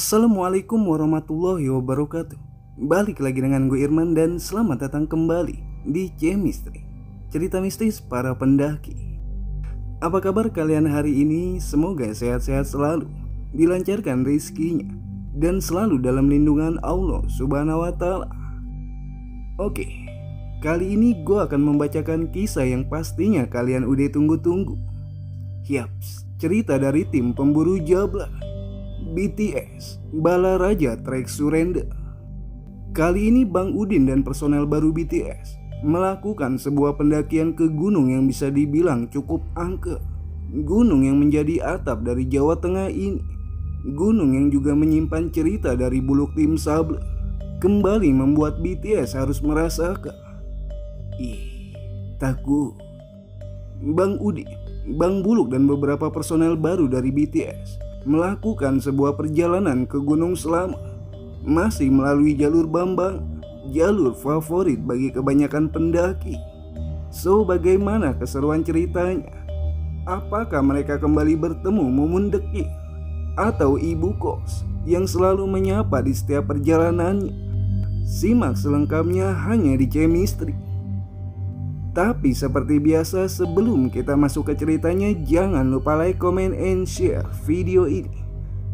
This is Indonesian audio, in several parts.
Assalamualaikum warahmatullahi wabarakatuh. Balik lagi dengan gue Irman dan selamat datang kembali di Chemistry, cerita mistis para pendaki. Apa kabar kalian hari ini? Semoga sehat-sehat selalu, dilancarkan rezekinya, dan selalu dalam lindungan Allah Subhanahu wa Ta'ala. Oke, kali ini gue akan membacakan kisah yang pastinya kalian udah tunggu-tunggu. Yaps, cerita dari tim pemburu Jabla BTS, Bala Raja Trek Surrender. Kali ini Bang Udin dan personel baru BTS melakukan sebuah pendakian ke gunung yang bisa dibilang cukup angker. Gunung yang menjadi atap dari Jawa Tengah ini. Gunung yang juga menyimpan cerita dari Buluk Tim Sable. Kembali membuat BTS harus merasakan takut. Bang Udin, Bang Buluk dan beberapa personel baru dari BTS melakukan sebuah perjalanan ke Gunung Selamat, masih melalui jalur Bambang, jalur favorit bagi kebanyakan pendaki. So, bagaimana keseruan ceritanya? Apakah mereka kembali bertemu Mumun Dekil atau ibu kos yang selalu menyapa di setiap perjalanannya? Simak selengkapnya hanya di Chemistry. Tapi seperti biasa, sebelum kita masuk ke ceritanya, jangan lupa like, comment, and share video ini.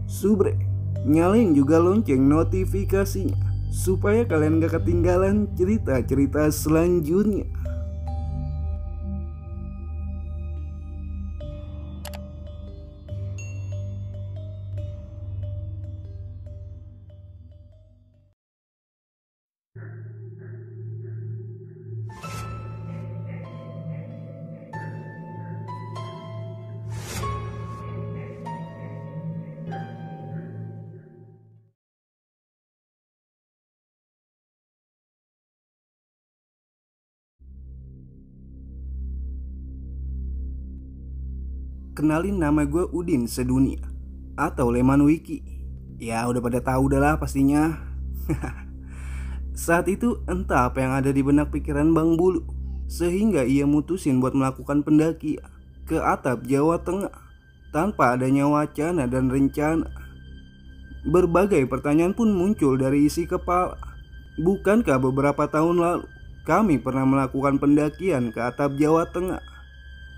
Subrek, nyalain juga lonceng notifikasinya supaya kalian gak ketinggalan cerita-cerita selanjutnya. Kenalin, nama gue Udin Sedunia atau Leman Wiki. Ya udah pada tahu dah lah pastinya. Saat itu entah apa yang ada di benak pikiran Bang Bulu, sehingga ia mutusin buat melakukan pendakian ke atap Jawa Tengah tanpa adanya wacana dan rencana. Berbagai pertanyaan pun muncul dari isi kepala. Bukankah beberapa tahun lalu kami pernah melakukan pendakian ke atap Jawa Tengah?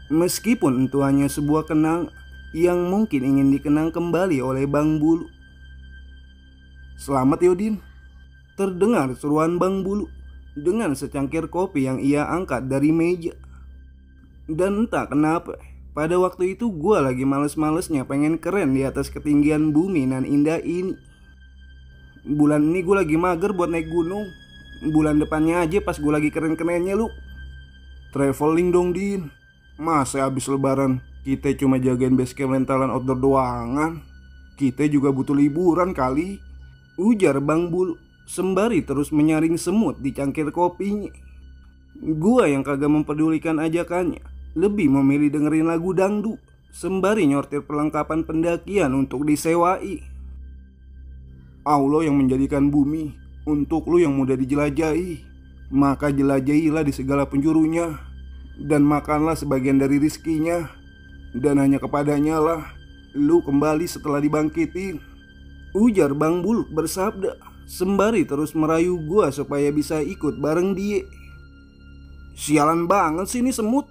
Meskipun itu hanya sebuah kenang yang mungkin ingin dikenang kembali oleh Bang Bulu. Selamat Yodin, terdengar seruan Bang Bulu dengan secangkir kopi yang ia angkat dari meja. Dan entah kenapa, pada waktu itu gue lagi males-malesnya pengen keren di atas ketinggian bumi nan indah ini. Bulan ini gue lagi mager buat naik gunung. Bulan depannya aja pas gue lagi keren-kerennya lu. Traveling dong Din. Masa habis lebaran kita cuma jagain base camp rentalan outdoor doangan? Kita juga butuh liburan kali, ujar Bang Bulu sembari terus menyaring semut di cangkir kopinya. Gua yang kagak mempedulikan ajakannya lebih memilih dengerin lagu dangdut sembari nyortir perlengkapan pendakian untuk disewai. Allah yang menjadikan bumi untuk lu yang mudah dijelajahi, maka jelajahilah di segala penjurunya, dan makanlah sebagian dari rizkinya, dan hanya kepadanya lah lu kembali setelah dibangkitin, ujar Bang Buluk bersabda sembari terus merayu gua supaya bisa ikut bareng dia. Sialan banget sih ini semut,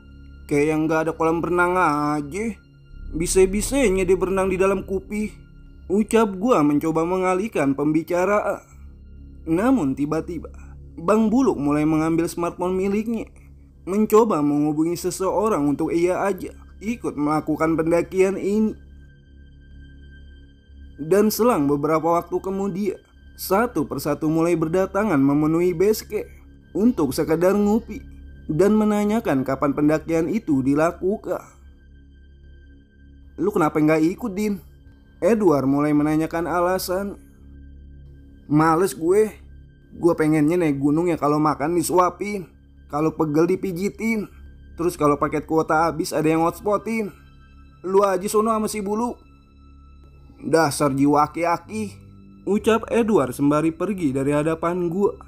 kayak yang gak ada kolam berenang aja. Bisa-bisanya dia berenang di dalam kupi, ucap gua mencoba mengalihkan pembicaraan. Namun tiba-tiba Bang Buluk mulai mengambil smartphone miliknya, mencoba menghubungi seseorang untuk ia ajak ikut melakukan pendakian ini. Dan selang beberapa waktu kemudian, satu persatu mulai berdatangan memenuhi base camp untuk sekedar ngopi dan menanyakan kapan pendakian itu dilakukan. Lu kenapa nggak ikut Din? Edward mulai menanyakan alasan. Males gue pengennya naik gunung ya kalau makan disuapin, kalau pegel dipijitin, terus kalau paket kuota habis ada yang hotspotin. Lu aja sono sama si Bulu. Dasar jiwa aki-aki, ucap Edward sembari pergi dari hadapan gua.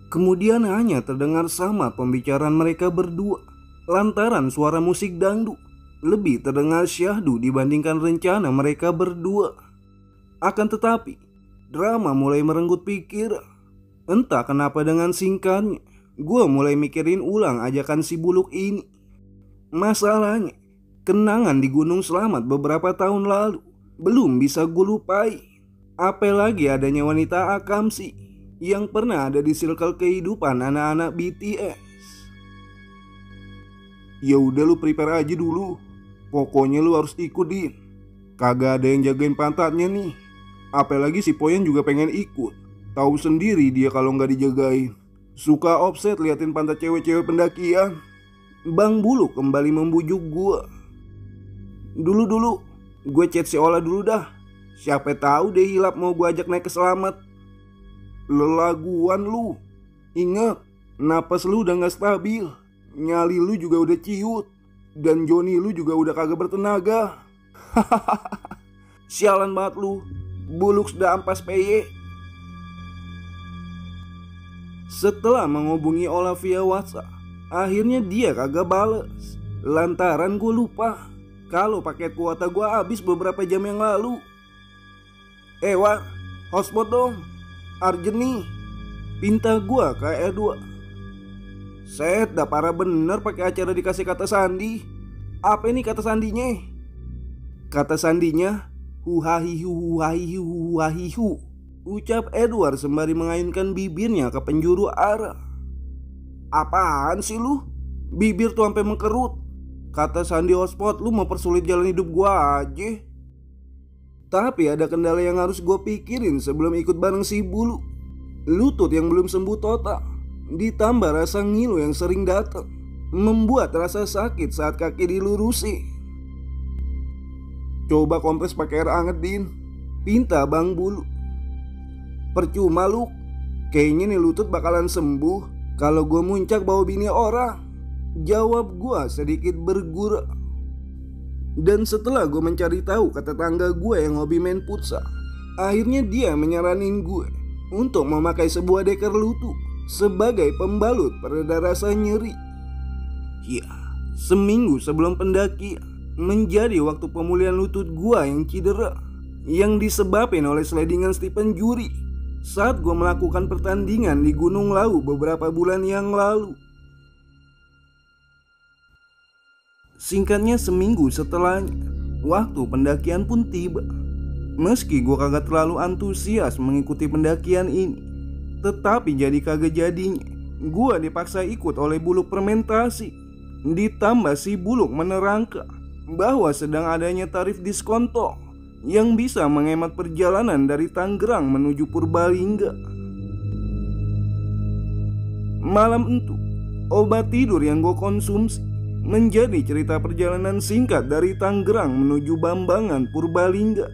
Kemudian hanya terdengar sama pembicaraan mereka berdua, lantaran suara musik dangdut lebih terdengar syahdu dibandingkan rencana mereka berdua. Akan tetapi, drama mulai merenggut pikiran. Entah kenapa dengan singkatnya, gue mulai mikirin ulang ajakan si Buluk ini. Masalahnya, kenangan di Gunung Selamat beberapa tahun lalu belum bisa gue lupai. Apalagi adanya wanita Akamsi yang pernah ada di circle kehidupan anak-anak BTS. Ya udah, lu prepare aja dulu. Pokoknya lu harus ikutin. Kagak ada yang jagain pantatnya nih. Apalagi si Poyan juga pengen ikut. Tahu sendiri dia kalau nggak dijagain. Suka offset liatin pantat cewek-cewek pendakian. Bang Buluk kembali membujuk gua. Dulu gue chat si Ola dulu dah. Siapa tahu deh hilap mau gue ajak naik ke Selamat. Lelaguan lu. Ingat, napas lu udah gak stabil. Nyali lu juga udah ciut. Dan Joni lu juga udah kagak bertenaga. Sialan banget lu. Buluk sudah ampas PY. Setelah menghubungi Ola via WhatsApp, akhirnya dia kagak bales. Lantaran gue lupa kalau paket kuota gue habis beberapa jam yang lalu. War, hotspot dong. Arjen nih. Pinta gue ke R2. Set, dah parah bener pakai acara dikasih kata sandi. Apa ini kata sandinya? Kata sandinya, huhahihu huhahihu huhahihu. Ucap Edward sembari mengayunkan bibirnya ke penjuru arah. Apaan sih lu? Bibir tuh sampai mengkerut. Kata sandi hotspot, lu mau persulit jalan hidup gua aja. Tapi ada kendala yang harus gue pikirin sebelum ikut bareng si Bulu. Lutut yang belum sembuh total, ditambah rasa ngilu yang sering datang, membuat rasa sakit saat kaki dilurusi. Coba kompres pakai air anget, Din. Pinta Bang Bulu. Percuma lu. Kayaknya nih lutut bakalan sembuh kalau gue muncak bawa bini orang. Jawab gue sedikit bergurau. Dan setelah gue mencari tahu ke tetangga gue yang hobi main futsal, akhirnya dia menyaranin gue untuk memakai sebuah deker lutut sebagai pembalut pereda rasa nyeri. Ya, seminggu sebelum pendakian menjadi waktu pemulihan lutut gue yang cedera, yang disebabkan oleh slidingan Stephen Juri saat gue melakukan pertandingan di Gunung Lawu beberapa bulan yang lalu. Singkatnya, seminggu setelahnya, waktu pendakian pun tiba. Meski gue kagak terlalu antusias mengikuti pendakian ini, tetapi jadi kagak jadinya, gue dipaksa ikut oleh Buluk fermentasi. Ditambah si Buluk menerangkan bahwa sedang adanya tarif diskon tol yang bisa menghemat perjalanan dari Tangerang menuju Purbalingga. Malam itu, obat tidur yang gue konsumsi menjadi cerita perjalanan singkat dari Tangerang menuju Bambangan Purbalingga,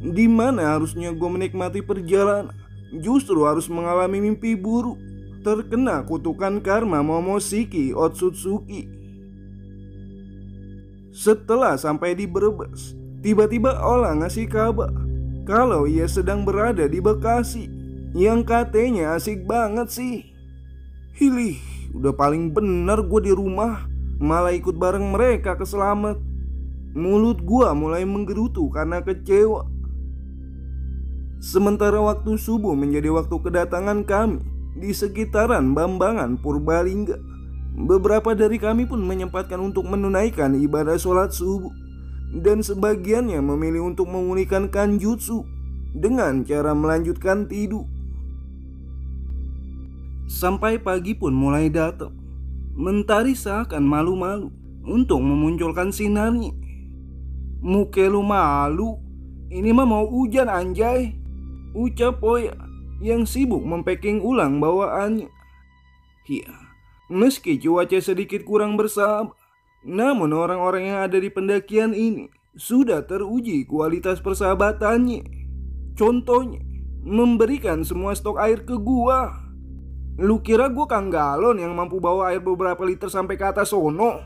di mana harusnya gue menikmati perjalanan, justru harus mengalami mimpi buruk, terkena kutukan karma Momoshiki Otsutsuki. Setelah sampai di Brebes, tiba-tiba Ola ngasih kabar kalau ia sedang berada di Bekasi, yang katanya asik banget sih. Hilih, udah paling bener gue di rumah, malah ikut bareng mereka ke Selamat. Mulut gua mulai menggerutu karena kecewa. Sementara waktu subuh menjadi waktu kedatangan kami di sekitaran Bambangan Purbalingga, beberapa dari kami pun menyempatkan untuk menunaikan ibadah sholat subuh, dan sebagiannya memilih untuk memulihkan kanjutsu dengan cara melanjutkan tidur. Sampai pagi pun mulai datang. Mentari seakan malu-malu untuk memunculkan sinarnya. Muke lu malu, ini mah mau hujan anjay, ucap Poya yang sibuk mempacking ulang bawaannya. Ya, meski cuaca sedikit kurang bersahabat, namun orang-orang yang ada di pendakian ini sudah teruji kualitas persahabatannya. Contohnya, memberikan semua stok air ke gua. Lu kira gue Kang Galon yang mampu bawa air beberapa liter sampai ke atas sono?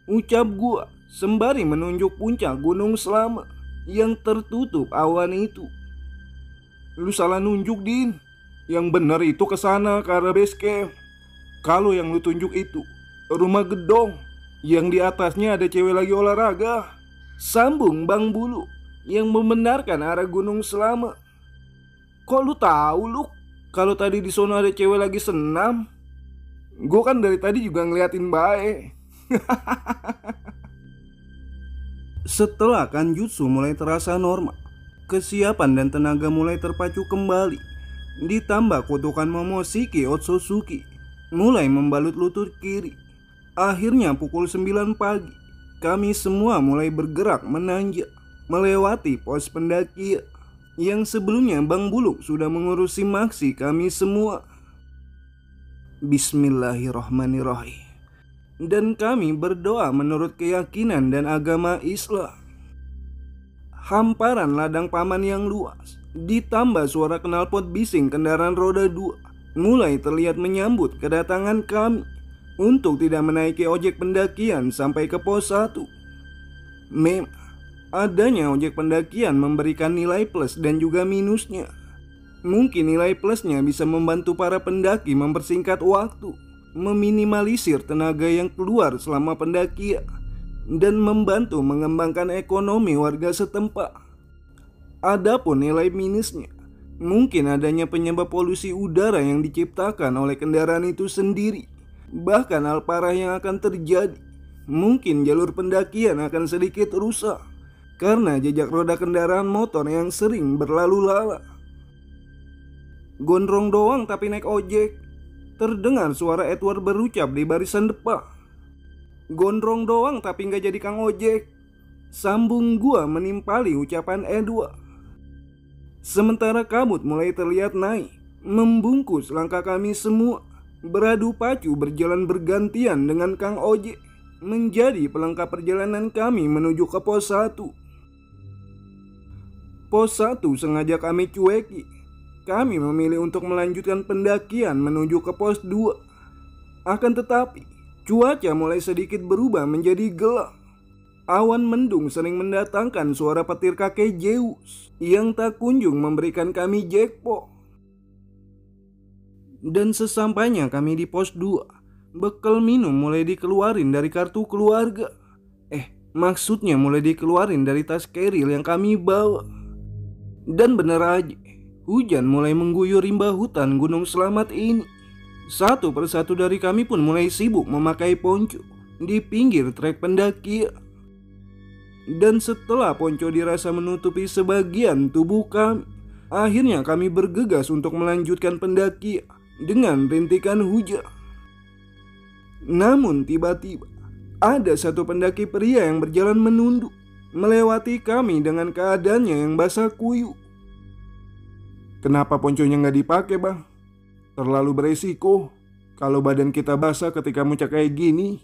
Ucap gue sembari menunjuk puncak Gunung Selamat yang tertutup awan itu. Lu salah nunjuk, Din. Yang bener itu ke sana, ke arah base camp. Kalau yang lu tunjuk itu rumah gedong yang di atasnya ada cewek lagi olahraga. Sambung Bang Bulu yang membenarkan arah Gunung Selamat. Kok lu tahu lu? Kalau tadi di sono ada cewek lagi senam. Gue kan dari tadi juga ngeliatin bae. Setelah Kanjutsu mulai terasa normal, kesiapan dan tenaga mulai terpacu kembali. Ditambah kutukan Momoshiki Otsutsuki mulai membalut lutut kiri. Akhirnya pukul 9 pagi, kami semua mulai bergerak menanjak melewati pos pendakian yang sebelumnya Bang Buluk sudah mengurusi maksi kami semua. Bismillahirrahmanirrahim. Dan kami berdoa menurut keyakinan dan agama Islam. Hamparan ladang paman yang luas ditambah suara knalpot bising kendaraan roda 2 mulai terlihat menyambut kedatangan kami untuk tidak menaiki ojek pendakian sampai ke pos 1. Memang adanya ojek pendakian memberikan nilai plus dan juga minusnya. Mungkin nilai plusnya bisa membantu para pendaki mempersingkat waktu, meminimalisir tenaga yang keluar selama pendakian, dan membantu mengembangkan ekonomi warga setempat. Adapun nilai minusnya, mungkin adanya penyebab polusi udara yang diciptakan oleh kendaraan itu sendiri. Bahkan hal parah yang akan terjadi, mungkin jalur pendakian akan sedikit rusak karena jejak roda kendaraan motor yang sering berlalu lalang. Gondrong doang tapi naik ojek. Terdengar suara Edward berucap di barisan depan. Gondrong doang tapi nggak jadi kang ojek, sambung gua menimpali ucapan Edward. Sementara kabut mulai terlihat naik, membungkus langkah kami semua. Beradu pacu berjalan bergantian dengan kang ojek, menjadi pelengkap perjalanan kami menuju ke pos 1. Pos 1 sengaja kami cueki. Kami memilih untuk melanjutkan pendakian menuju ke pos 2. Akan tetapi, cuaca mulai sedikit berubah menjadi gelap. Awan mendung sering mendatangkan suara petir kakek Zeus yang tak kunjung memberikan kami jackpot. Dan sesampainya kami di pos 2, bekal minum mulai dikeluarin dari kartu keluarga. Maksudnya mulai dikeluarin dari tas keril yang kami bawa. Dan bener aja, hujan mulai mengguyur rimba hutan Gunung Selamat ini. Satu persatu dari kami pun mulai sibuk memakai ponco di pinggir trek pendakian. Dan setelah ponco dirasa menutupi sebagian tubuh kami, akhirnya kami bergegas untuk melanjutkan pendakian dengan rintikan hujan. Namun tiba-tiba ada satu pendaki pria yang berjalan menunduk melewati kami dengan keadaannya yang basah kuyup. Kenapa ponconya nggak dipakai, Bang? Terlalu beresiko kalau badan kita basah ketika muncak kayak gini,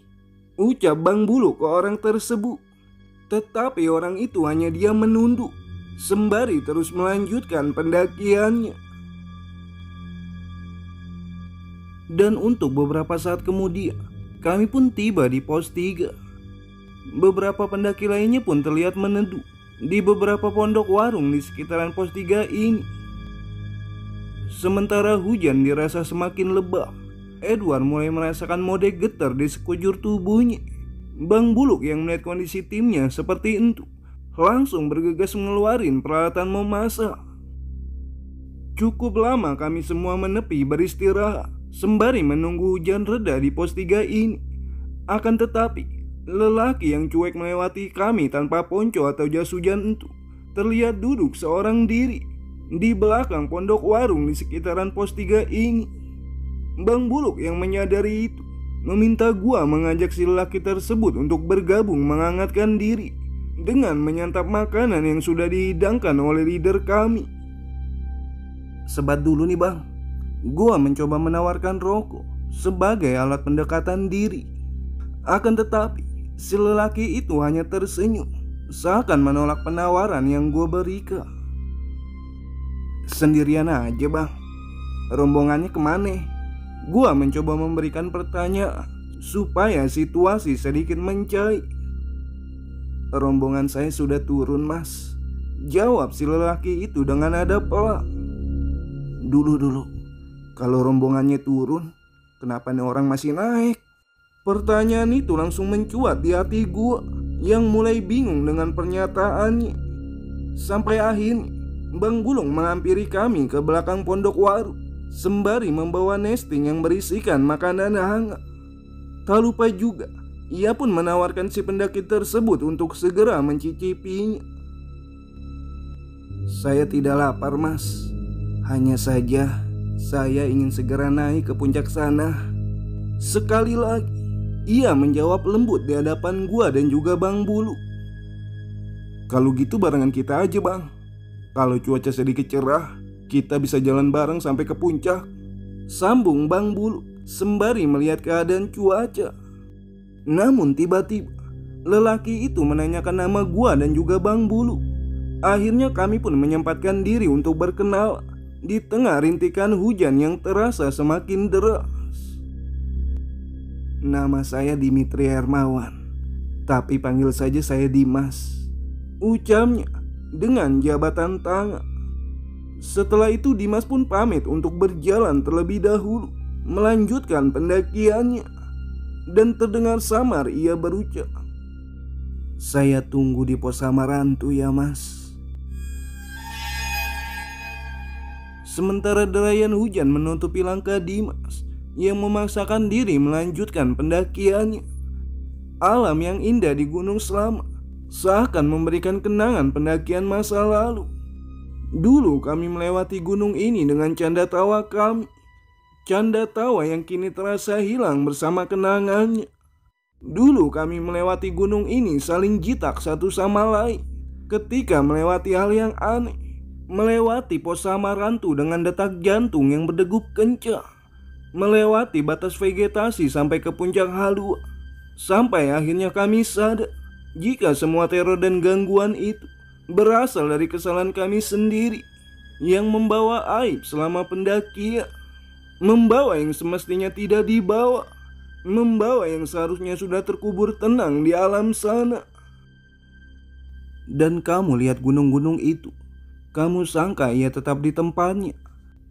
ucap Bang Buluk ke orang tersebut. Tetapi orang itu hanya diam menunduk sembari terus melanjutkan pendakiannya. Dan untuk beberapa saat kemudian, kami pun tiba di pos 3. Beberapa pendaki lainnya pun terlihat meneduh di beberapa pondok warung di sekitaran pos 3 ini. Sementara hujan dirasa semakin lebat, Edward mulai merasakan mode getar di sekujur tubuhnya. Bang Buluk yang melihat kondisi timnya seperti itu langsung bergegas mengeluarkan peralatan memasak. Cukup lama kami semua menepi beristirahat sembari menunggu hujan reda di pos 3 ini. Akan tetapi, lelaki yang cuek melewati kami tanpa ponco atau jas hujan itu terlihat duduk seorang diri di belakang pondok warung di sekitaran pos 3 ini. Bang Buluk yang menyadari itu meminta gua mengajak si lelaki tersebut untuk bergabung menghangatkan diri dengan menyantap makanan yang sudah dihidangkan oleh leader kami. Sebat dulu nih, Bang. Gua mencoba menawarkan rokok sebagai alat pendekatan diri. Akan tetapi, si lelaki itu hanya tersenyum seakan menolak penawaran yang gua berikan. Sendirian aja, Bang. Rombongannya kemana? Gua mencoba memberikan pertanyaan supaya situasi sedikit mencair. Rombongan saya sudah turun, Mas, jawab si lelaki itu dengan nada pelan. Dulu, kalau rombongannya turun, kenapa nih orang masih naik? Pertanyaan itu langsung mencuat di hati gua yang mulai bingung dengan pernyataannya. Sampai akhirnya Bang Bulung menghampiri kami ke belakang pondok waru sembari membawa nesting yang berisikan makanan hangat. Tak lupa juga ia pun menawarkan si pendaki tersebut untuk segera mencicipinya. Saya tidak lapar, Mas. Hanya saja saya ingin segera naik ke puncak sana. Sekali lagi ia menjawab lembut di hadapan gua dan juga Bang Bulu. Kalau gitu barengan kita aja, Bang. Kalau cuaca sedikit cerah, kita bisa jalan bareng sampai ke puncak, sambung Bang Bulu sembari melihat keadaan cuaca. Namun tiba-tiba lelaki itu menanyakan nama gua dan juga Bang Bulu. Akhirnya kami pun menyempatkan diri untuk berkenal di tengah rintikan hujan yang terasa semakin deras. Nama saya Dimitri Hermawan, tapi panggil saja saya Dimas, ucapnya dengan jabatan tangan. Setelah itu Dimas pun pamit untuk berjalan terlebih dahulu melanjutkan pendakiannya. Dan terdengar samar ia berucap, "Saya tunggu di pos Samarantu ya, Mas." Sementara derayan hujan menutupi langkah Dimas yang memaksakan diri melanjutkan pendakiannya. Alam yang indah di Gunung Slamet seakan memberikan kenangan pendakian masa lalu. Dulu kami melewati gunung ini dengan canda tawa kami. Canda tawa yang kini terasa hilang bersama kenangannya. Dulu kami melewati gunung ini saling jitak satu sama lain. Ketika melewati hal yang aneh, melewati pos Samarantu dengan detak jantung yang berdegup kencang, melewati batas vegetasi sampai ke puncak Halua. Sampai akhirnya kami sadar jika semua teror dan gangguan itu berasal dari kesalahan kami sendiri yang membawa aib selama pendakian. Membawa yang semestinya tidak dibawa, membawa yang seharusnya sudah terkubur tenang di alam sana. Dan kamu lihat gunung-gunung itu, kamu sangka ia tetap di tempatnya,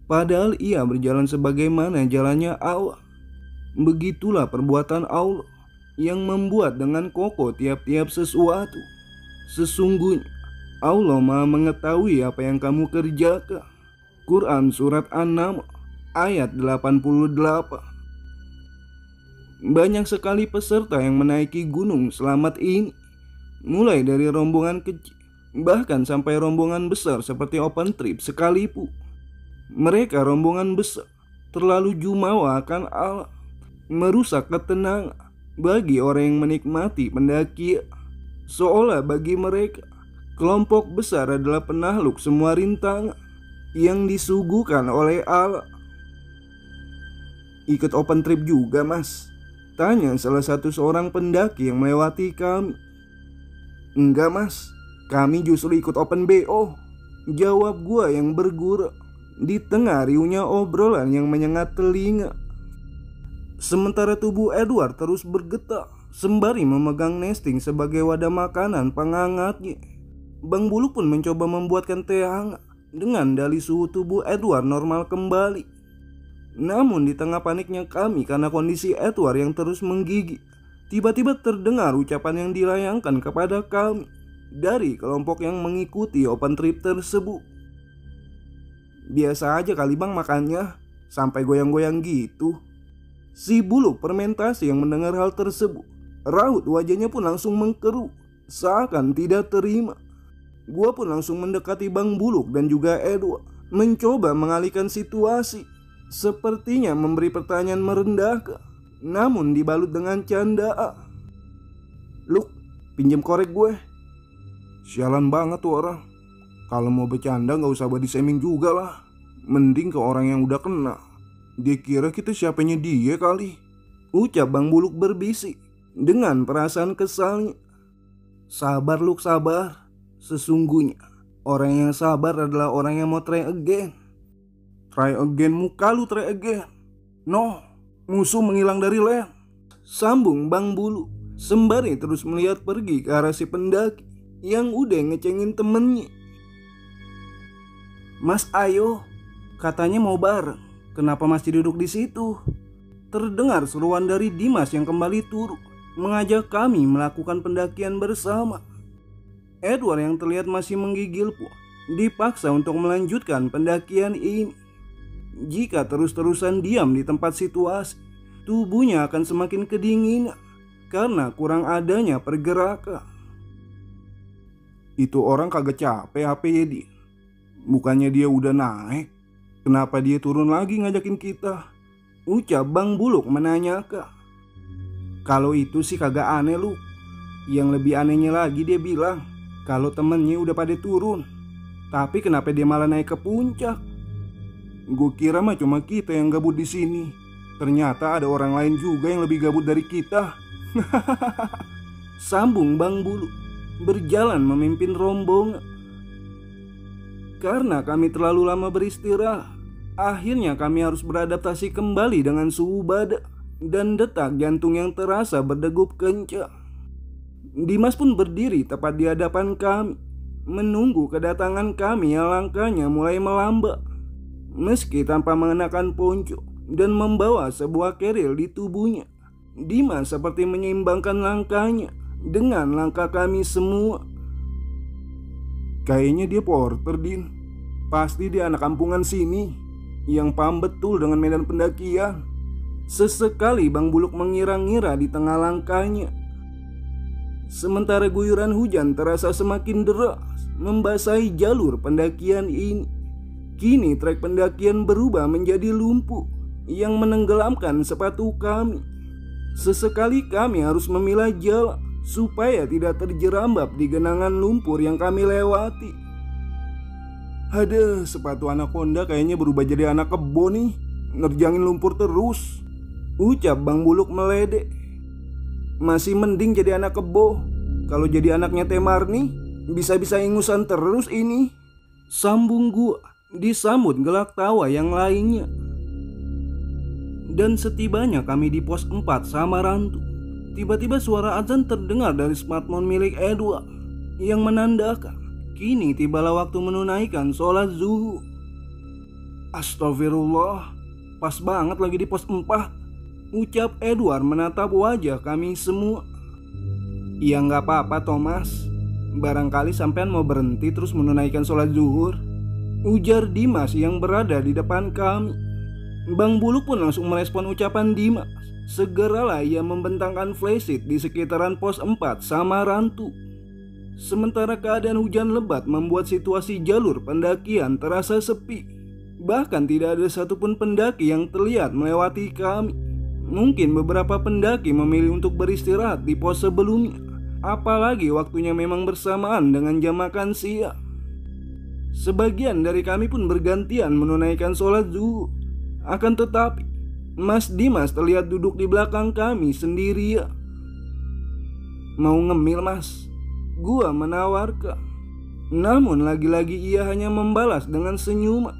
padahal ia berjalan sebagaimana jalannya Allah. Begitulah perbuatan Allah yang membuat dengan kokoh tiap-tiap sesuatu. Sesungguhnya Allah Maha mengetahui apa yang kamu kerjakan. Quran Surat An-Naml ayat 88. Banyak sekali peserta yang menaiki Gunung Slamet ini, mulai dari rombongan kecil bahkan sampai rombongan besar seperti open trip sekalipun. Mereka rombongan besar terlalu jumawa akan alam, merusak ketenangan bagi orang yang menikmati pendakian. Seolah bagi mereka kelompok besar adalah penakluk semua rintangan yang disuguhkan oleh Allah. "Ikut open trip juga, Mas?" tanya salah satu seorang pendaki yang melewati kami. "Enggak, Mas, kami justru ikut open BO," jawab gua yang bergurau di tengah riuhnya obrolan yang menyengat telinga. Sementara tubuh Edward terus bergetar sembari memegang nesting sebagai wadah makanan penghangatnya. Bang Bulu pun mencoba membuatkan teh hangat dengan dalih suhu tubuh Edward normal kembali. Namun di tengah paniknya kami karena kondisi Edward yang terus menggigit, tiba-tiba terdengar ucapan yang dilayangkan kepada kami dari kelompok yang mengikuti open trip tersebut. "Biasa aja kali Bang makannya, sampai goyang-goyang gitu." Si Buluk fermentasi yang mendengar hal tersebut, raut wajahnya pun langsung mengkerut seakan tidak terima. Gua pun langsung mendekati Bang Buluk dan juga Edward, mencoba mengalihkan situasi. Sepertinya memberi pertanyaan merendahkan, namun dibalut dengan candaan. "Luk, pinjam korek gue." Sialan banget tuh orang. Kalau mau bercanda gak usah body shaming juga lah. Mending ke orang yang udah kena. Dia kira kita siapanya dia kali, ucap Bang Buluk berbisik dengan perasaan kesalnya. "Sabar Luk, sabar. Sesungguhnya orang yang sabar adalah orang yang mau try again." "Try again muka lu, try again. No, musuh menghilang dari land," sambung Bang Bulu sembari terus melihat pergi ke arah si pendaki yang udah ngecengin temennya. "Mas ayo, katanya mau bareng. Kenapa masih duduk di situ?" Terdengar seruan dari Dimas yang kembali turun mengajak kami melakukan pendakian bersama. Edward yang terlihat masih menggigil pun dipaksa untuk melanjutkan pendakian ini. Jika terus-terusan diam di tempat situasi, tubuhnya akan semakin kedinginan karena kurang adanya pergerakan. Itu orang kagak capek apa ya dia? Bukannya dia udah naik, kenapa dia turun lagi ngajakin kita? Ucap Bang Buluk menanyakan. Kalau itu sih kagak aneh lu. Yang lebih anehnya lagi dia bilang kalau temennya udah pada turun, tapi kenapa dia malah naik ke puncak? Gue kira mah cuma kita yang gabut di sini. Ternyata ada orang lain juga yang lebih gabut dari kita. Sambung Bang Bulu berjalan memimpin rombongan. Karena kami terlalu lama beristirahat, akhirnya kami harus beradaptasi kembali dengan suhu badan dan detak jantung yang terasa berdegup kencang. Dimas pun berdiri tepat di hadapan kami, menunggu kedatangan kami yang langkahnya mulai melambat. Meski tanpa mengenakan ponco dan membawa sebuah keril di tubuhnya, Dimas seperti menyeimbangkan langkahnya dengan langkah kami semua. Kayaknya dia porter, Din. Pasti dia anak kampungan sini yang paham betul dengan medan pendakian. Sesekali Bang Buluk mengira-ngira di tengah langkahnya. Sementara guyuran hujan terasa semakin deras membasahi jalur pendakian ini. Kini trek pendakian berubah menjadi lumpuh yang menenggelamkan sepatu kami. Sesekali kami harus memilah jalan supaya tidak terjerambab di genangan lumpur yang kami lewati. Ada sepatu anaconda kayaknya berubah jadi anak kebo nih, nerjangin lumpur terus, ucap Bang Buluk meledek. Masih mending jadi anak kebo. Kalau jadi anaknya Temarni, bisa-bisa ingusan terus ini, sambung gua disambut gelak tawa yang lainnya. Dan setibanya kami di pos 4 Samarantu, tiba-tiba suara azan terdengar dari smartphone milik Edward yang menandakan kini tibalah waktu menunaikan sholat zuhur. Astagfirullah, pas banget lagi di pos 4, ucap Edward menatap wajah kami semua. Ya nggak apa-apa Thomas, barangkali sampean mau berhenti terus menunaikan sholat zuhur, ujar Dimas yang berada di depan kami. Bang Buluk pun langsung merespon ucapan Dimas. Segeralah ia membentangkan flashlight di sekitaran pos 4 Samarantu. Sementara keadaan hujan lebat membuat situasi jalur pendakian terasa sepi. Bahkan tidak ada satupun pendaki yang terlihat melewati kami. Mungkin beberapa pendaki memilih untuk beristirahat di pos sebelumnya, apalagi waktunya memang bersamaan dengan jam makan siang. Sebagian dari kami pun bergantian menunaikan sholat zuhur. Akan tetapi Mas Dimas terlihat duduk di belakang kami sendirian. Mau ngemil Mas? Gua menawarkan. Namun lagi-lagi ia hanya membalas dengan senyuman.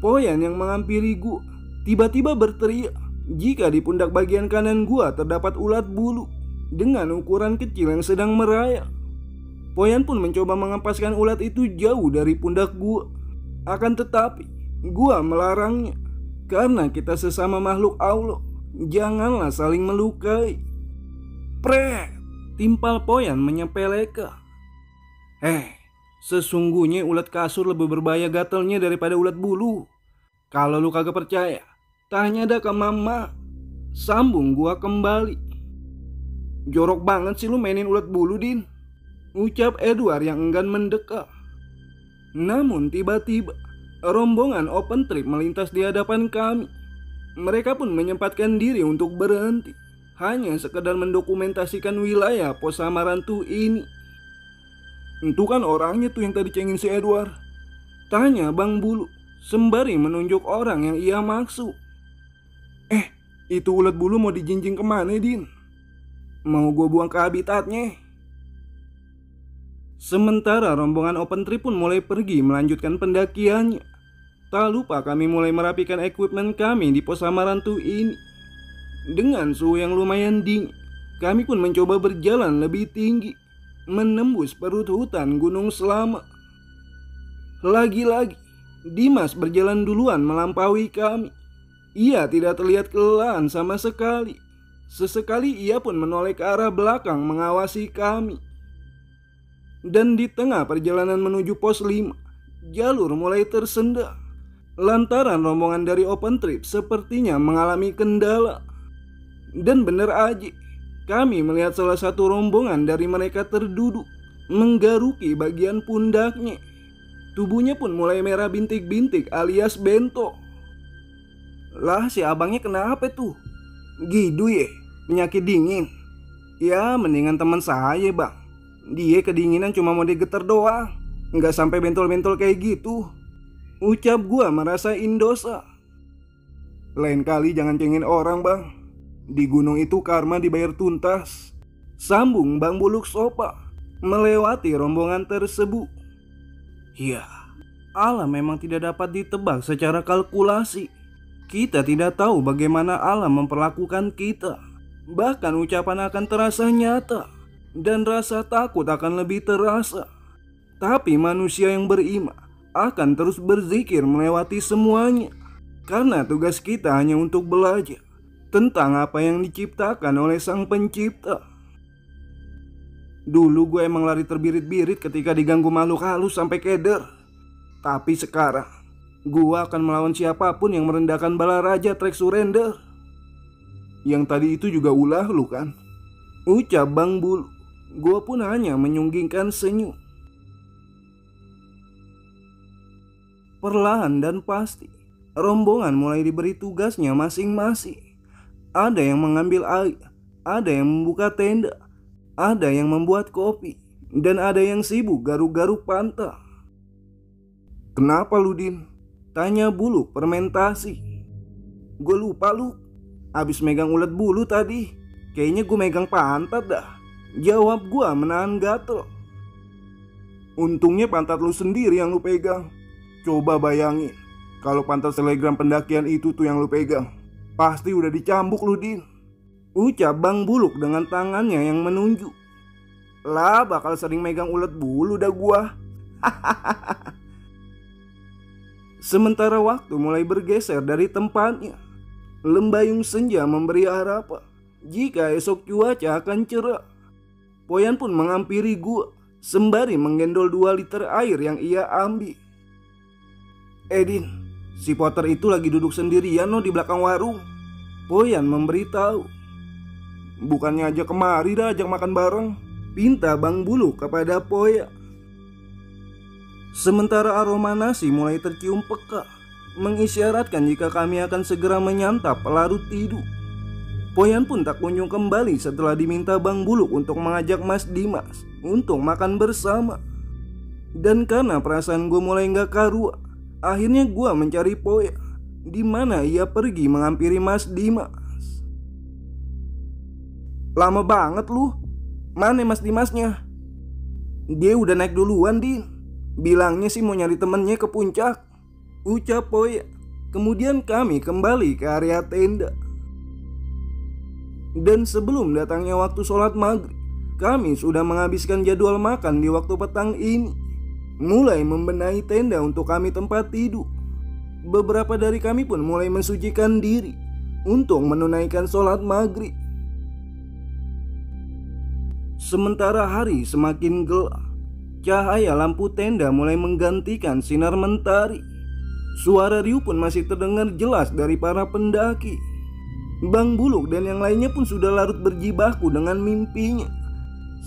Poyan yang menghampiri gua tiba-tiba berteriak jika di pundak bagian kanan gua terdapat ulat bulu dengan ukuran kecil yang sedang merayap. Poyan pun mencoba mengampaskan ulat itu jauh dari pundak gua. Akan tetapi gua melarangnya, karena kita sesama makhluk Allah, janganlah saling melukai. Pret! Timpal Poyan menyepelekan. Sesungguhnya ulat kasur lebih berbahaya gatelnya daripada ulat bulu. Kalau lu kagak percaya, tanya dah ke mama. Sambung gua kembali. Jorok banget sih lu mainin ulat bulu, Din, ucap Edward yang enggan mendekat. Namun tiba-tiba rombongan open trip melintas di hadapan kami. Mereka pun menyempatkan diri untuk berhenti, hanya sekedar mendokumentasikan wilayah pos Samarantu ini. Itu kan orangnya tuh yang tadi cengin si Edward, tanya Bang Bulu sembari menunjuk orang yang ia maksud. Itu ulat bulu mau dijinjing kemana, Din? Mau gue buang ke habitatnya? Sementara rombongan open trip pun mulai pergi melanjutkan pendakiannya. Tak lupa kami mulai merapikan equipment kami di pos Samarantu ini. Dengan suhu yang lumayan dingin, kami pun mencoba berjalan lebih tinggi, menembus perut hutan Gunung Selama. Lagi-lagi, Dimas berjalan duluan melampaui kami. Ia tidak terlihat kelelahan sama sekali. Sesekali ia pun menoleh ke arah belakang mengawasi kami. Dan di tengah perjalanan menuju pos 5, jalur mulai tersendat lantaran rombongan dari Open Trip sepertinya mengalami kendala. Dan bener aja, kami melihat salah satu rombongan dari mereka terduduk menggaruki bagian pundaknya. Tubuhnya pun mulai merah bintik-bintik alias bento. Lah, si abangnya kenapa tuh? Gitu ya, penyakit dingin. Ya mendingan teman saya bang, dia kedinginan cuma mau digetar doang, nggak sampai bentol-bentol kayak gitu. Ucap gua merasain dosa. Lain kali jangan cengin orang bang, di gunung itu karma dibayar tuntas, sambung Bang Buluk Sopa melewati rombongan tersebut. Ya, alam memang tidak dapat ditebak secara kalkulasi. Kita tidak tahu bagaimana alam memperlakukan kita. Bahkan ucapan akan terasa nyata dan rasa takut akan lebih terasa. Tapi manusia yang beriman akan terus berzikir melewati semuanya, karena tugas kita hanya untuk belajar tentang apa yang diciptakan oleh Sang Pencipta. Dulu gue emang lari terbirit-birit ketika diganggu makhluk halus sampai keder. Tapi sekarang gue akan melawan siapapun yang merendahkan bala raja Trek Surrender. Yang tadi itu juga ulah lu kan? Ucap Bang Bulu. Gue pun hanya menyunggingkan senyum. Perlahan dan pasti, rombongan mulai diberi tugasnya masing-masing. Ada yang mengambil air, ada yang membuka tenda, ada yang membuat kopi, dan ada yang sibuk garuk-garuk pantat. Kenapa lu Din? Tanya Bulu fermentasi. Gue lupa lu, abis megang ulet bulu tadi. Kayaknya gue megang pantat dah, jawab gue menahan gatel. Untungnya pantat lu sendiri yang lu pegang. Coba bayangin, kalau pantat selegram pendakian itu tuh yang lu pegang, pasti udah dicambuk lu Din. Ucap Bang Buluk dengan tangannya yang menunjuk. Lah bakal sering megang ulet bulu dah gua. Sementara waktu mulai bergeser dari tempatnya, lembayung senja memberi harapan jika esok cuaca akan cerah. Poyan pun menghampiri gua sembari menggendol 2 liter air yang ia ambil. Edin, si Potter itu lagi duduk sendirian di belakang warung. Poyan memberitahu. Bukannya aja kemari dah ajak makan bareng, pinta Bang Bulu kepada Poya. Sementara aroma nasi mulai tercium peka, mengisyaratkan jika kami akan segera menyantap pelarut tidur. Poyan pun tak kunjung kembali setelah diminta Bang Buluk untuk mengajak Mas Dimas untuk makan bersama. Dan karena perasaan gue mulai gak karuan, akhirnya gue mencari Poya di mana ia pergi menghampiri Mas Dimas. Lama banget lu. Mana Mas Dimasnya? Dia udah naik duluan Din. Bilangnya sih mau nyari temennya ke puncak, ucap Poya. Kemudian kami kembali ke area tenda. Dan sebelum datangnya waktu sholat maghrib, kami sudah menghabiskan jadwal makan di waktu petang ini. Mulai membenahi tenda untuk kami tempat tidur. Beberapa dari kami pun mulai mensucikan diri untuk menunaikan sholat maghrib. Sementara hari semakin gelap, cahaya lampu tenda mulai menggantikan sinar mentari. Suara riuh pun masih terdengar jelas dari para pendaki. Bang Buluk dan yang lainnya pun sudah larut berjibaku dengan mimpinya,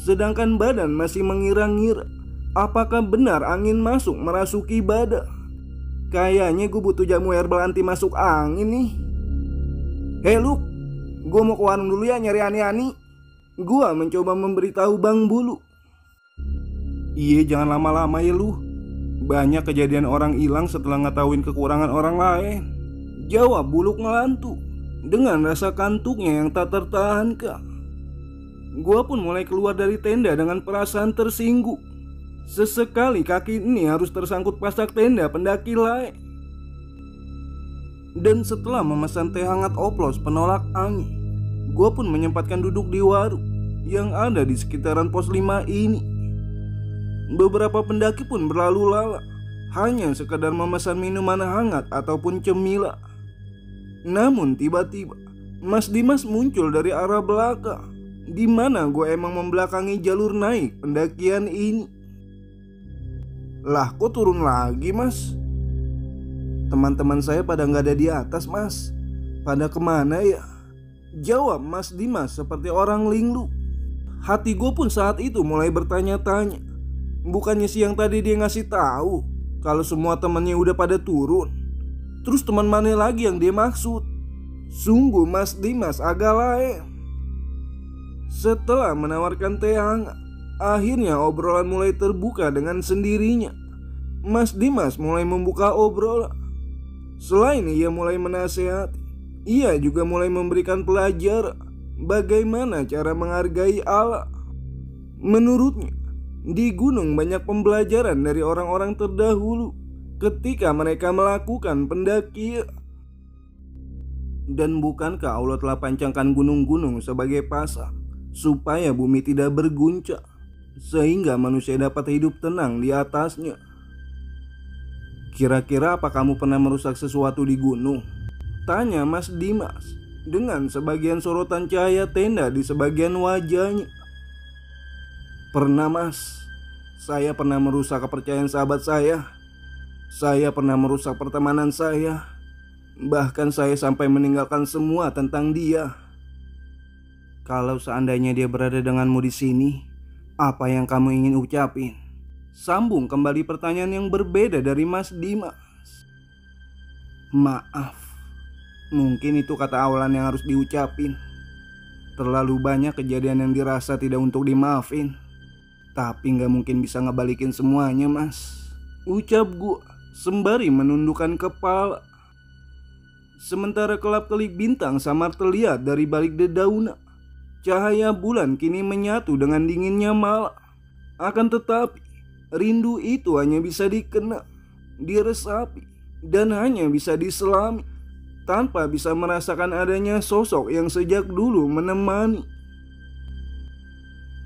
sedangkan badan masih mengira-ngira apakah benar angin masuk merasuki badan. Kayaknya gue butuh jamu herbal anti masuk angin nih. Hei Luk, gue mau ke warung dulu ya nyari ani-ani. Gue mencoba memberitahu Bang Buluk. Iya jangan lama-lama ya lu. Banyak kejadian orang hilang setelah ngetahuin kekurangan orang lain, jawab Buluk ngelantu dengan rasa kantuknya yang tak tertahankan. Gue pun mulai keluar dari tenda dengan perasaan tersinggung. Sesekali kaki ini harus tersangkut pasak tenda pendaki lain. Dan setelah memesan teh hangat oplos penolak angin, gue pun menyempatkan duduk di warung yang ada di sekitaran pos 5 ini. Beberapa pendaki pun berlalu lalang, hanya sekadar memesan minuman hangat ataupun cemilan. Namun tiba-tiba Mas Dimas muncul dari arah belakang, di mana gue emang membelakangi jalur naik pendakian ini. Lah kok turun lagi mas? Teman-teman saya pada nggak ada di atas mas. Pada kemana ya? Jawab Mas Dimas seperti orang linglung. Hati gue pun saat itu mulai bertanya-tanya. Bukannya siang tadi dia ngasih tahu kalau semua temannya udah pada turun. Terus teman mana lagi yang dia maksud? Sungguh Mas Dimas agak lain. Setelah menawarkan teh hangat, akhirnya obrolan mulai terbuka dengan sendirinya. Mas Dimas mulai membuka obrolan. Selain ia mulai menasehati, ia juga mulai memberikan pelajaran bagaimana cara menghargai Allah. Menurutnya, di gunung banyak pembelajaran dari orang-orang terdahulu ketika mereka melakukan pendakian. Dan bukankah Allah telah pancangkan gunung-gunung sebagai pasar supaya bumi tidak berguncang, sehingga manusia dapat hidup tenang di atasnya? Kira-kira apa kamu pernah merusak sesuatu di gunung? Tanya Mas Dimas dengan sebagian sorotan cahaya tenda di sebagian wajahnya. Pernah mas, saya pernah merusak kepercayaan sahabat saya. Saya pernah merusak pertemanan saya. Bahkan saya sampai meninggalkan semua tentang dia. Kalau seandainya dia berada denganmu di sini, apa yang kamu ingin ucapin? Sambung kembali pertanyaan yang berbeda dari Mas Dimas. Maaf, mungkin itu kata awalan yang harus diucapin. Terlalu banyak kejadian yang dirasa tidak untuk dimaafin. Tapi gak mungkin bisa ngebalikin semuanya mas, ucap gua sembari menundukkan kepala. Sementara kelap-kelip bintang samar terlihat dari balik dedaunan. Cahaya bulan kini menyatu dengan dinginnya malam. Akan tetapi rindu itu hanya bisa dikena, diresapi, dan hanya bisa diselami tanpa bisa merasakan adanya sosok yang sejak dulu menemani.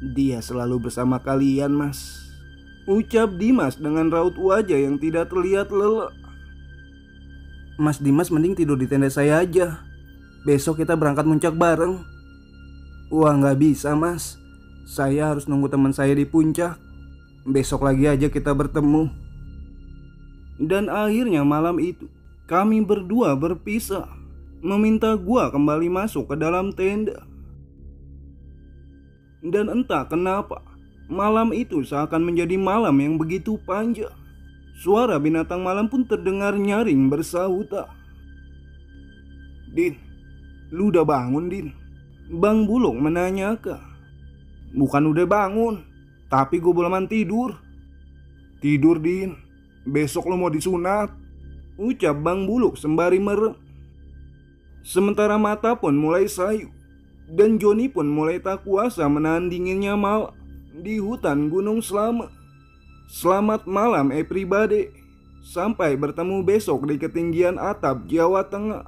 Dia selalu bersama kalian mas, ucap Dimas dengan raut wajah yang tidak terlihat lelah. Mas Dimas mending tidur di tenda saya aja. Besok kita berangkat muncak bareng. Wah gak bisa mas, saya harus nunggu teman saya di puncak. Besok lagi aja kita bertemu. Dan akhirnya malam itu kami berdua berpisah, meminta gua kembali masuk ke dalam tenda. Dan entah kenapa malam itu seakan menjadi malam yang begitu panjang. Suara binatang malam pun terdengar nyaring bersahutan. Din, lu udah bangun Din? Bang Bulung menanyakan. Bukan udah bangun, tapi gue belum tidur. Tidur Din, besok lo mau disunat, ucap Bang Buluk sembari merem. Sementara mata pun mulai sayu, dan Joni pun mulai tak kuasa menahan dinginnya malam di hutan Gunung Slamet. Selamat malam everybody. Sampai bertemu besok di ketinggian atap Jawa Tengah.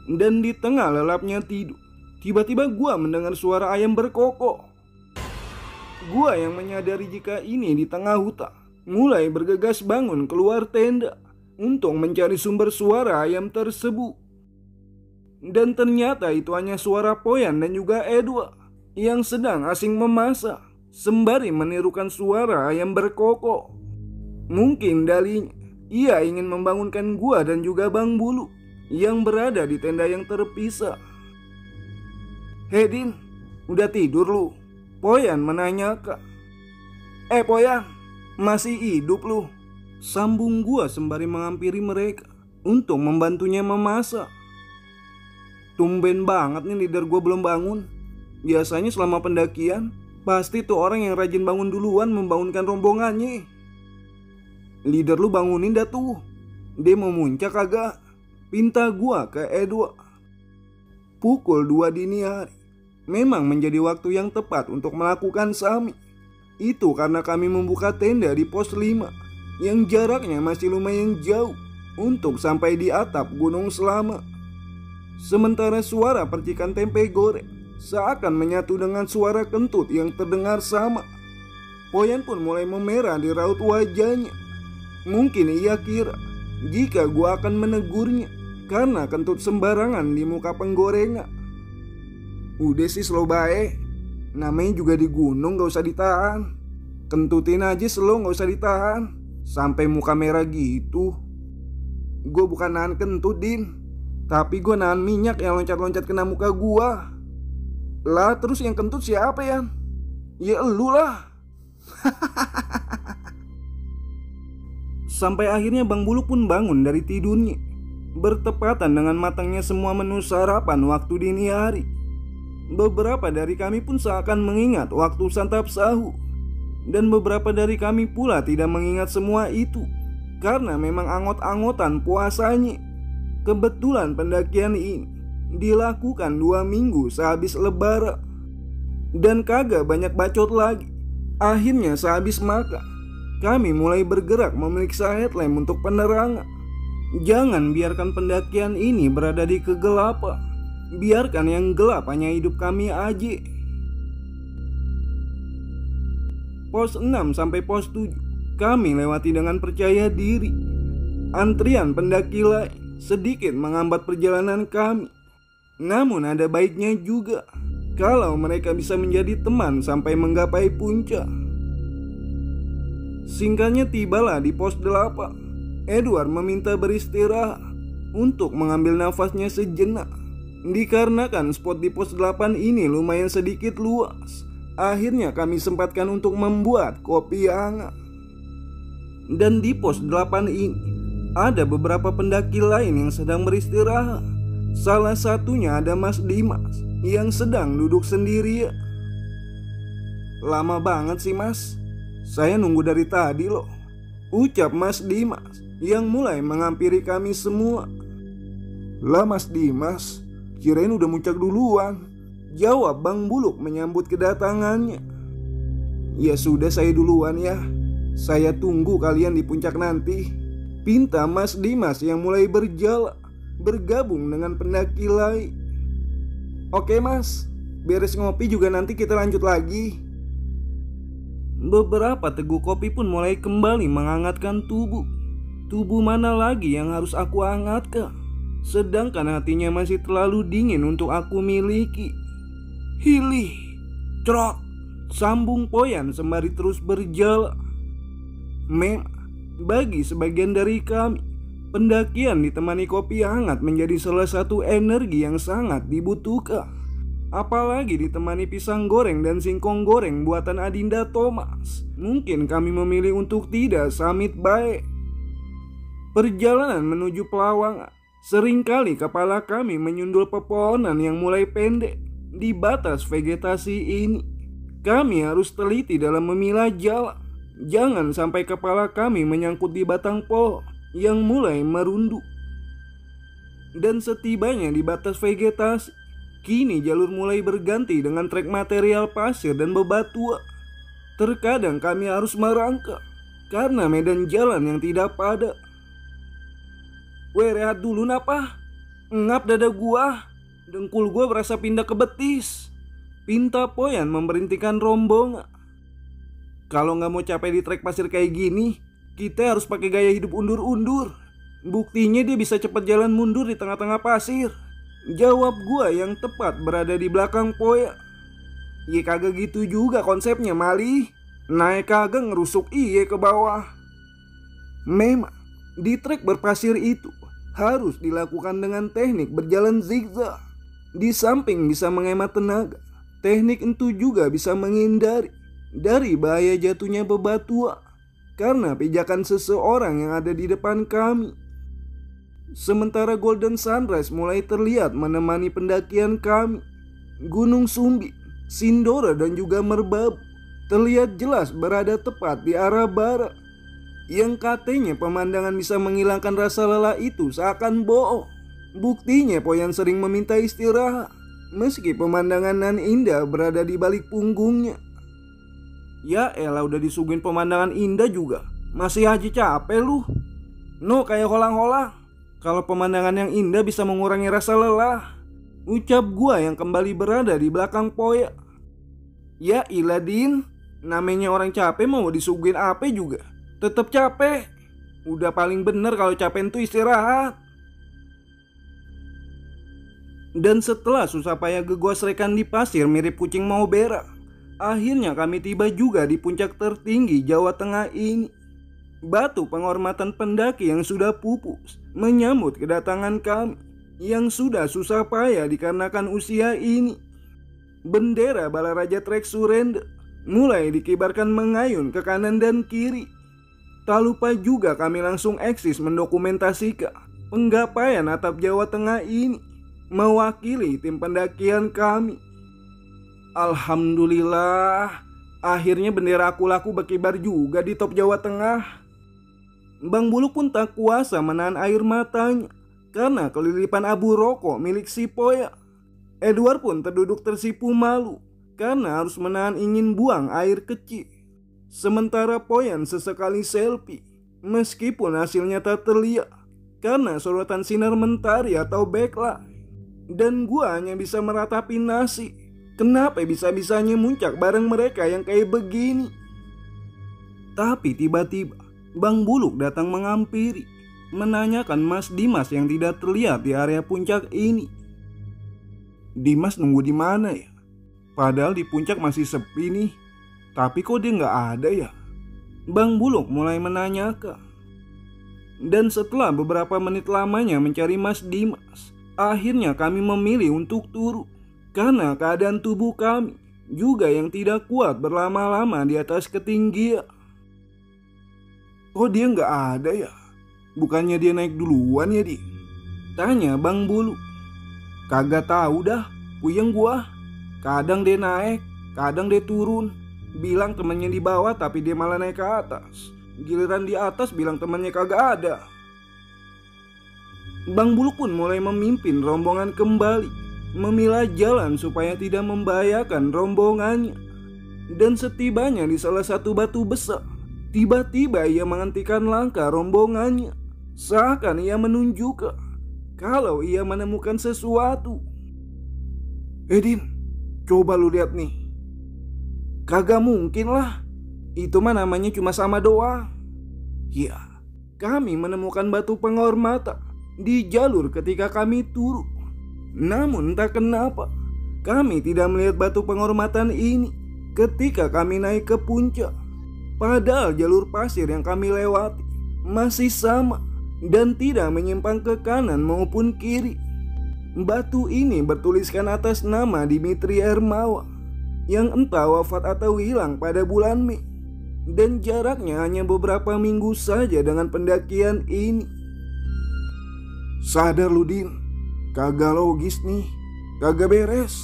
Dan di tengah lelapnya tidur, tiba-tiba gua mendengar suara ayam berkokok. Gua yang menyadari jika ini di tengah hutan, mulai bergegas bangun keluar tenda untuk mencari sumber suara ayam tersebut. Dan ternyata itu hanya suara Poyan dan juga Edward yang sedang asing memasak, sembari menirukan suara ayam berkokok. Mungkin dalinya ia ingin membangunkan gua dan juga Bang Bulu yang berada di tenda yang terpisah. Hei Din, udah tidur lu? Poyan menanyakan. Poyan, masih hidup lu? Sambung gua sembari menghampiri mereka untuk membantunya memasak. Tumben banget nih leader gua belum bangun. Biasanya selama pendakian pasti tuh orang yang rajin bangun duluan membangunkan rombongannya. Leader lu bangunin dah tuh. Dia mau muncak kagak? Pinta gua ke Edward. Pukul 2 dini hari memang menjadi waktu yang tepat untuk melakukan sami. Itu karena kami membuka tenda di pos 5 yang jaraknya masih lumayan jauh untuk sampai di atap Gunung Slamet. Sementara suara percikan tempe goreng seakan menyatu dengan suara kentut yang terdengar sama. Poyan pun mulai memerah di raut wajahnya. Mungkin ia kira jika gua akan menegurnya karena kentut sembarangan di muka penggorengan. Udah sih slow bae, Namanya juga di gunung gak usah ditahan. Kentutin aja slow gak usah ditahan. Sampai muka merah gitu. Gue bukan nahan kentut, Din. Tapi gue nahan minyak yang loncat-loncat kena muka gue. Lah terus yang kentut siapa ya? Ya elu lah. Sampai akhirnya Bang Buluk pun bangun dari tidurnya, bertepatan dengan matangnya semua menu sarapan waktu dini hari. Beberapa dari kami pun seakan mengingat waktu santap sahur. Dan beberapa dari kami pula tidak mengingat semua itu, karena memang angot-angotan puasanya. Kebetulan pendakian ini dilakukan 2 minggu sehabis lebaran. Dan kagak banyak bacot lagi. Akhirnya sehabis makan, kami mulai bergerak memeriksa headlamp untuk penerangan. Jangan biarkan pendakian ini berada di kegelapan. Biarkan yang gelap hanya hidup kami aja. Pos 6 sampai pos 7 kami lewati dengan percaya diri. Antrian pendaki lain sedikit menghambat perjalanan kami. Namun ada baiknya juga kalau mereka bisa menjadi teman sampai menggapai puncak. Singkatnya tibalah di pos 8. Edward meminta beristirahat untuk mengambil nafasnya sejenak. Dikarenakan spot di pos 8 ini lumayan sedikit luas, akhirnya kami sempatkan untuk membuat kopi hangat. Dan di pos 8 ini ada beberapa pendaki lain yang sedang beristirahat. Salah satunya ada Mas Dimas yang sedang duduk sendirian. Lama banget sih Mas, saya nunggu dari tadi loh, ucap Mas Dimas yang mulai menghampiri kami semua. Lah Mas Dimas, kirain udah muncak duluan, jawab Bang Buluk menyambut kedatangannya. Ya sudah saya duluan ya, saya tunggu kalian di puncak nanti, pinta Mas Dimas yang mulai berjalan bergabung dengan pendaki lain. Oke Mas, beres ngopi juga nanti kita lanjut lagi. Beberapa teguk kopi pun mulai kembali menghangatkan tubuh. Tubuh mana lagi yang harus aku hangatkan, sedangkan hatinya masih terlalu dingin untuk aku miliki. Hilih, trot, sambung Poyan sembari terus berjalan. Memang bagi sebagian dari kami, pendakian ditemani kopi hangat menjadi salah satu energi yang sangat dibutuhkan. Apalagi ditemani pisang goreng dan singkong goreng buatan Adinda Thomas. Mungkin kami memilih untuk tidak samit baik. Perjalanan menuju Pelawangan, seringkali kepala kami menyundul pepohonan yang mulai pendek. Di batas vegetasi ini, kami harus teliti dalam memilah jalan. Jangan sampai kepala kami menyangkut di batang pohon yang mulai merunduk. Dan setibanya di batas vegetasi, kini jalur mulai berganti dengan trek material pasir dan bebatuan. Terkadang kami harus merangkak karena medan jalan yang tidak padat. Weh, rehat dulu napa? Ngap dada gua, dengkul gua berasa pindah ke betis, pinta Poyan memberhentikan rombongan. Kalau nggak mau capek di trek pasir kayak gini, kita harus pakai gaya hidup undur-undur. Buktinya dia bisa cepat jalan mundur di tengah-tengah pasir, jawab gua yang tepat berada di belakang Poyan. Ya kagak gitu juga konsepnya Mali, naik kagak ngerusuk iye ke bawah. Memang di trek berpasir itu harus dilakukan dengan teknik berjalan zigzag. Di samping bisa menghemat tenaga, teknik itu juga bisa menghindari dari bahaya jatuhnya bebatuan karena pijakan seseorang yang ada di depan kami. Sementara Golden Sunrise mulai terlihat menemani pendakian kami, Gunung Sumbi, Sindoro dan juga Merbabu terlihat jelas berada tepat di arah barat. Yang katanya pemandangan bisa menghilangkan rasa lelah itu seakan bohong. Buktinya Poyan sering meminta istirahat meski pemandangan nan indah berada di balik punggungnya. Ya elah, udah disuguhin pemandangan indah juga masih aja capek lu. No, kayak holang-holang. Kalau pemandangan yang indah bisa mengurangi rasa lelah, ucap gua yang kembali berada di belakang Poyan. Ya ilah Din, namanya orang capek mau disuguhin apa juga tetap capek. Udah paling bener kalau capek itu istirahat. Dan setelah susah payah gegosrekan di pasir mirip kucing mau berak, akhirnya kami tiba juga di puncak tertinggi Jawa Tengah ini. Batu penghormatan pendaki yang sudah pupus menyambut kedatangan kami yang sudah susah payah dikarenakan usia ini. Bendera Balaraja Trek Surrender mulai dikibarkan mengayun ke kanan dan kiri. Tak lupa juga kami langsung eksis mendokumentasikan penggapaian atap Jawa Tengah ini mewakili tim pendakian kami. Alhamdulillah, akhirnya bendera aku laku berkibar juga di top Jawa Tengah. Bang Bulu pun tak kuasa menahan air matanya karena kelilipan abu rokok milik si Poya. Edward pun terduduk tersipu malu karena harus menahan ingin buang air kecil. Sementara Poyan sesekali selfie meskipun hasilnya tak terlihat karena sorotan sinar mentari atau backlight. Dan gua hanya bisa meratapi nasi. Kenapa bisa-bisanya muncak bareng mereka yang kayak begini? Tapi tiba-tiba Bang Buluk datang menghampiri, menanyakan Mas Dimas yang tidak terlihat di area puncak ini. Dimas nunggu di mana ya? Padahal di puncak masih sepi nih. Tapi kok dia nggak ada ya? Bang Buluk mulai menanyakan. Dan setelah beberapa menit lamanya mencari Mas Dimas, akhirnya kami memilih untuk turun. Karena keadaan tubuh kami juga yang tidak kuat berlama-lama di atas ketinggian. Kok dia nggak ada ya? Bukannya dia naik duluan ya, Di? Tanya Bang Bulu. Kagak tahu dah, puyeng gua. Kadang dia naik, kadang dia turun. Bilang temannya di bawah tapi dia malah naik ke atas. Giliran di atas bilang temannya kagak ada. Bang Bulu pun mulai memimpin rombongan kembali, memilah jalan supaya tidak membahayakan rombongannya. Dan setibanya di salah satu batu besar, tiba-tiba ia menghentikan langkah rombongannya, seakan ia menunjukkan kalau ia menemukan sesuatu. Edin, coba lu lihat nih. Kagak mungkin lah, itu mah namanya cuma sama doang. Ya, kami menemukan batu penghormatan di jalur ketika kami turun. Namun entah kenapa kami tidak melihat batu penghormatan ini ketika kami naik ke puncak. Padahal jalur pasir yang kami lewati masih sama dan tidak menyimpang ke kanan maupun kiri. Batu ini bertuliskan atas nama Dimitri Hermawan yang entah wafat atau hilang pada bulan Mei. Dan jaraknya hanya beberapa minggu saja dengan pendakian ini. Sadar lu, Din, kagak logis nih, kagak beres.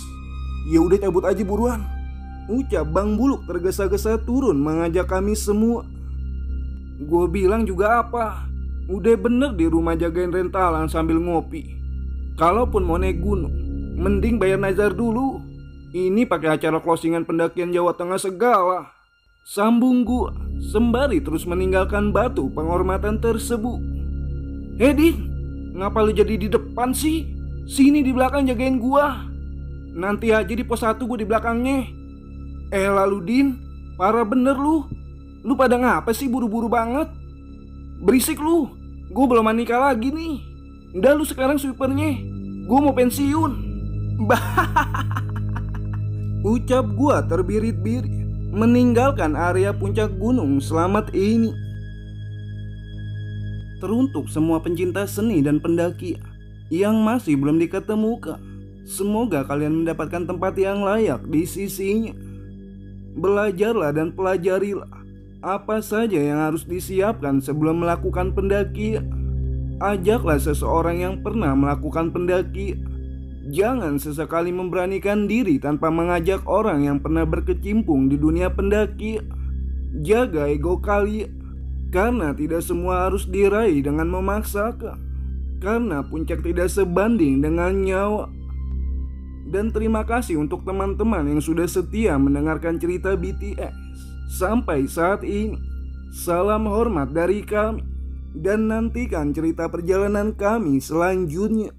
Ya udah cabut aja buruan, ucap Bang Buluk tergesa-gesa turun mengajak kami semua. Gue bilang juga apa, udah bener di rumah jagain rentalan sambil ngopi. Kalaupun mau naik gunung, mending bayar nazar dulu. Ini pakai acara closingan pendakian Jawa Tengah segala, sambung gua sembari terus meninggalkan batu penghormatan tersebut. Din, ngapa lu jadi di depan sih? Sini di belakang jagain gua. Nanti aja di pos 1 gua di belakangnya. Lalu Din, parah bener lu. Lu pada ngapa sih buru-buru banget? Berisik lu, gua belum menikah lagi nih. Udah lu sekarang sweepernya, gua mau pensiun. Ucap gua terbirit-birit meninggalkan area puncak gunung selamat ini. Teruntuk semua pencinta seni dan pendaki yang masih belum diketemukan, semoga kalian mendapatkan tempat yang layak di sisinya. Belajarlah dan pelajarilah apa saja yang harus disiapkan sebelum melakukan pendakian. Ajaklah seseorang yang pernah melakukan pendakian. Jangan sesekali memberanikan diri tanpa mengajak orang yang pernah berkecimpung di dunia pendakian. Jaga ego kalian, karena tidak semua harus diraih dengan memaksakan. Karena puncak tidak sebanding dengan nyawa. Dan terima kasih untuk teman-teman yang sudah setia mendengarkan cerita BTS sampai saat ini. Salam hormat dari kami, dan nantikan cerita perjalanan kami selanjutnya.